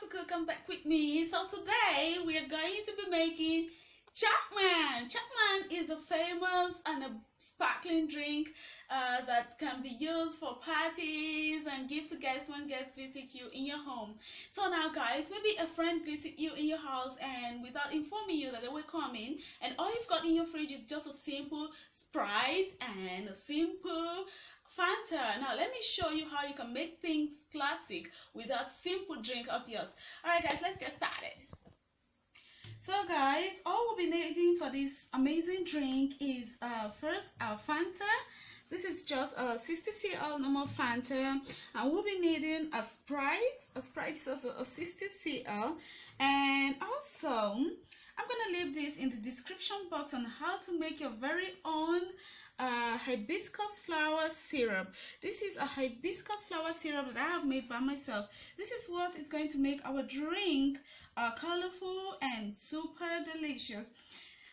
to cook, come back with me. So today we are going to be making Chapman. Chapman is a famous and a sparkling drink that can be used for parties and give to guests when guests visit you in your home. So now guys, maybe a friend visit you in your house and without informing you that they were coming, and all you've got in your fridge is just a simple Sprite and a simple Fanta. Now let me show you how you can make things classic with that simple drink of yours. Alright guys, let's get started. So guys, all we'll be needing for this amazing drink is first our Fanta. This is just a 60 cl normal Fanta, and we'll be needing a Sprite. A Sprite is also a 60 cl, and also I'm gonna leave this in the description box on how to make your very own hibiscus flower syrup. This is a hibiscus flower syrup that I have made by myself. This is what is going to make our drink colorful and super delicious.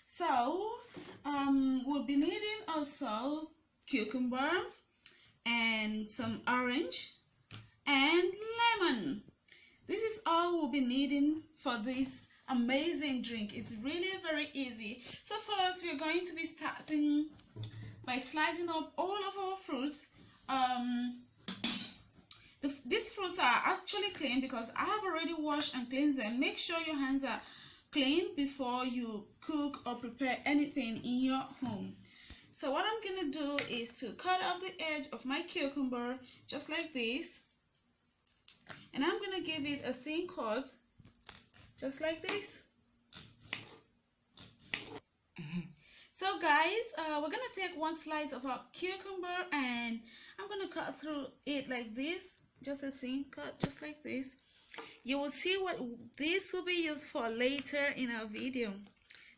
So we'll be needing also cucumber and some orange and lemon. This is all we'll be needing for this amazing drink. It's really very easy. So first we're going to be starting by slicing up all of our fruits. These fruits are actually clean because I have already washed and cleaned them. Make sure your hands are clean before you cook or prepare anything in your home. So what I'm gonna do is to cut off the edge of my cucumber just like this, and I'm gonna give it a thin cut just like this. So guys, we're gonna take one slice of our cucumber and I'm gonna cut through it like this, just a thin cut, just like this. You will see what this will be used for later in our video.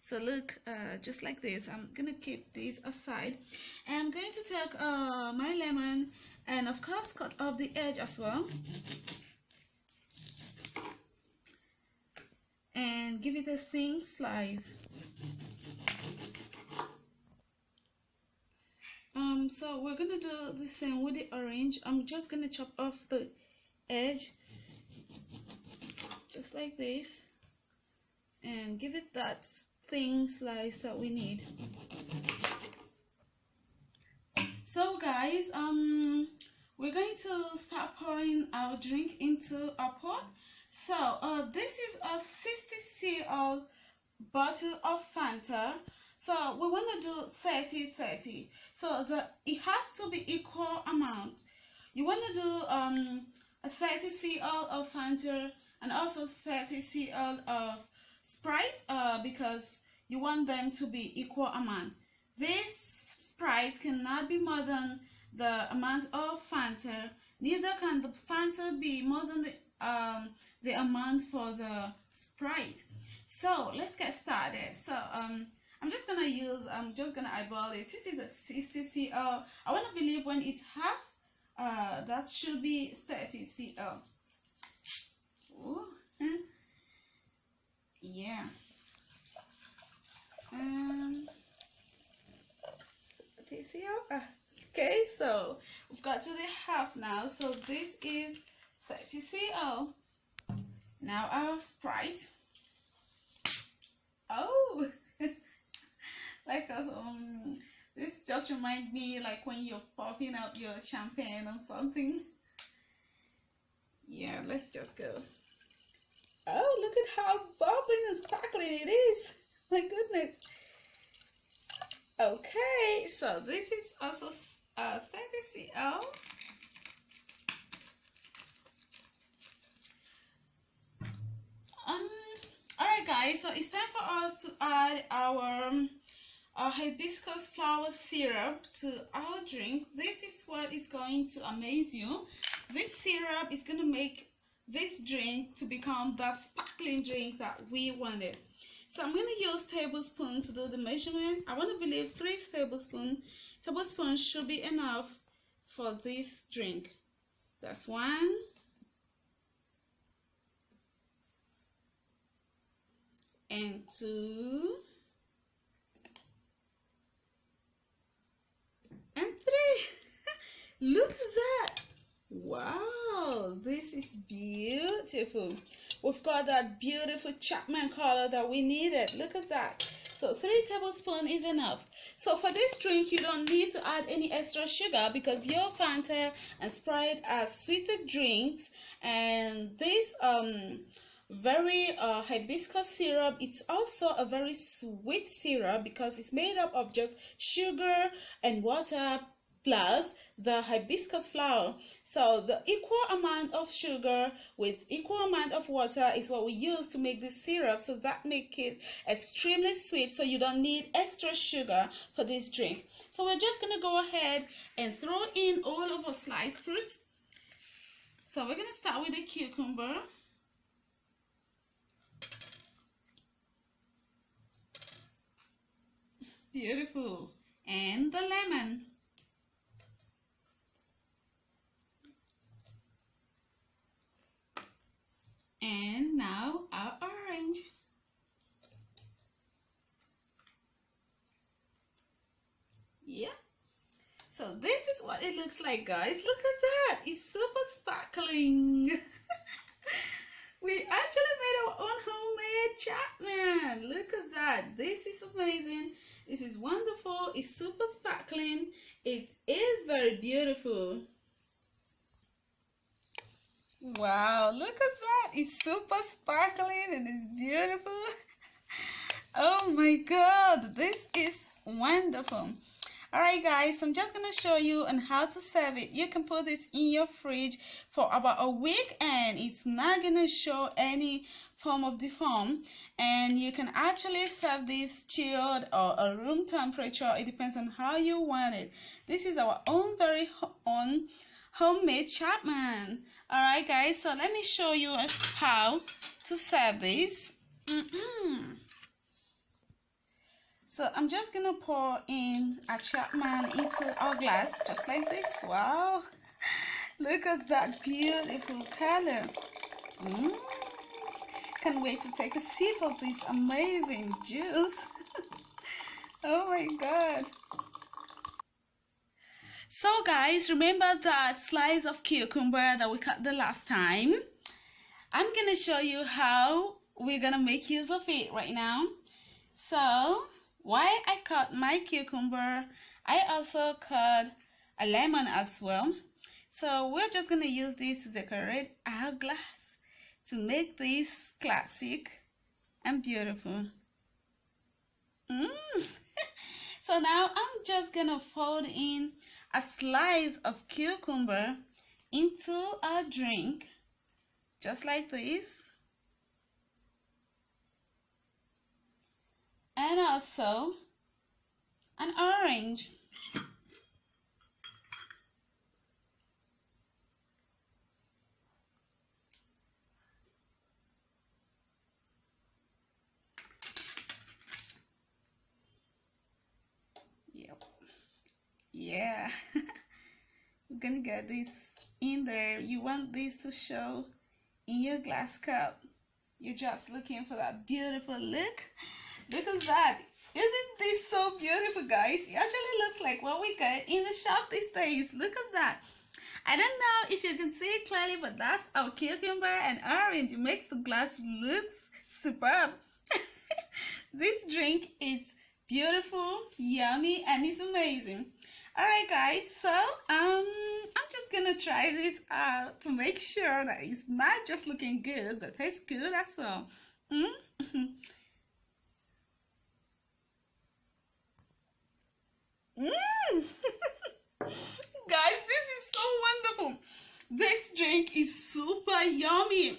So look, just like this. I'm gonna keep this aside, and I'm going to take my lemon and of course cut off the edge as well, and give it a thin slice. So we're gonna do the same with the orange. I'm just gonna chop off the edge just like this and give it that thin slice that we need. So guys, we're going to start pouring our drink into a pot. So this is a 60 cl bottle of Fanta. So we want to do 30-30. So it has to be equal amount. You want to do a 30 cl of Fanta and also 30 cl of Sprite because you want them to be equal amount. This Sprite cannot be more than the amount of Fanta. Neither can the Fanta be more than the amount for the Sprite. So let's get started. So I'm just gonna eyeball it. This is a 60 cl. I want to believe when it's half, that should be 30 cl. Ooh. Yeah. 30 cl. Okay, so we've got to the half now. So this is 30 cl. Now our Sprite. Oh. Like this just reminds me like when you're popping out your champagne or something. Yeah, let's just go. Oh, look at how bubbling and sparkling it is. My goodness. Okay, so this is also 30 cl. Alright guys, so it's time for us to add our hibiscus flower syrup to our drink. This is what is going to amaze you. This syrup is going to make this drink to become the sparkling drink that we wanted. So I'm going to use tablespoon to do the measurement. I want to believe 3 tablespoons should be enough for this drink. That's 1. And 2. And 3. Look at that. Wow, this is beautiful. We've got that beautiful Chapman color that we needed. Look at that. So 3 tablespoons is enough. So for this drink, you don't need to add any extra sugar because your Fanta and Sprite are sweetened drinks, and this very hibiscus syrup, it's also a very sweet syrup because it's made up of just sugar and water plus the hibiscus flower. So the equal amount of sugar with equal amount of water is what we use to make this syrup, so that make it extremely sweet, so you don't need extra sugar for this drink. So we're just gonna go ahead and throw in all of our sliced fruits. So we're gonna start with the cucumber. Beautiful. And the lemon. And now our orange. Yep. So this is what it looks like, guys. Look at that. It's super sparkling. We actually made our own homemade Chapman. Look at that. This is amazing. This is wonderful. It's super sparkling. It is very beautiful. Wow, look at that. It's super sparkling and it's beautiful. Oh my God, this is wonderful. Alright guys, I'm just going to show you on how to serve it. You can put this in your fridge for about a week and it's not going to show any form of deform. And you can actually serve this chilled or a room temperature. It depends on how you want it. This is our own very own homemade Chapman. Alright guys, so let me show you how to serve this. So I'm just gonna pour in a Chapman into our glass just like this. Wow, look at that beautiful color. Can't wait to take a sip of this amazing juice. Oh my God. So guys, remember that slice of cucumber that we cut the last time? I'm gonna show you how we're gonna make use of it right now. So while I cut my cucumber, I also cut a lemon as well. So we're just gonna use this to decorate our glass to make this classic and beautiful. So now I'm just gonna fold in a slice of cucumber into our drink, just like this. And also an orange. Yep. Yeah. We're gonna get this in there. You want this to show in your glass cup. You're just looking for that beautiful look. Look at that. Isn't this so beautiful, guys? It actually looks like what we get in the shop these days. Look at that. I don't know if you can see it clearly, but that's our cucumber and orange. It makes the glass look superb. This drink is beautiful, yummy, and it's amazing. Alright guys, so I'm just gonna try this out to make sure that it's not just looking good, but tastes good as well. Guys, this is so wonderful. This drink is super yummy.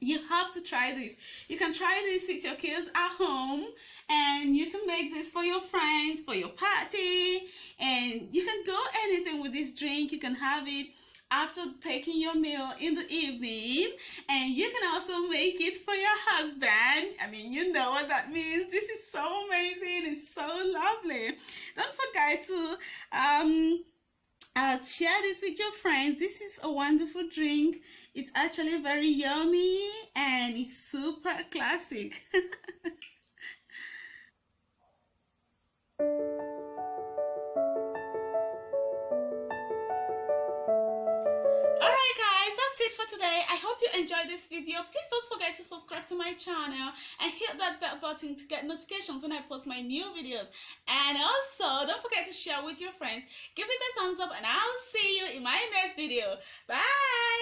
You have to try this. You can try this with your kids at home, and you can make this for your friends, for your party, and you can do anything with this drink. You can have it after taking your meal in the evening, and you can also make it for your husband. I mean, you know what that means. This is so amazing. It's so lovely. Don't forget to share this with your friends. This is a wonderful drink. It's actually very yummy and it's super classic. you enjoyed this video. Please don't forget to subscribe to my channel and hit that bell button to get notifications when I post my new videos. And also, don't forget to share with your friends. Give it a thumbs up and I'll see you in my next video. Bye!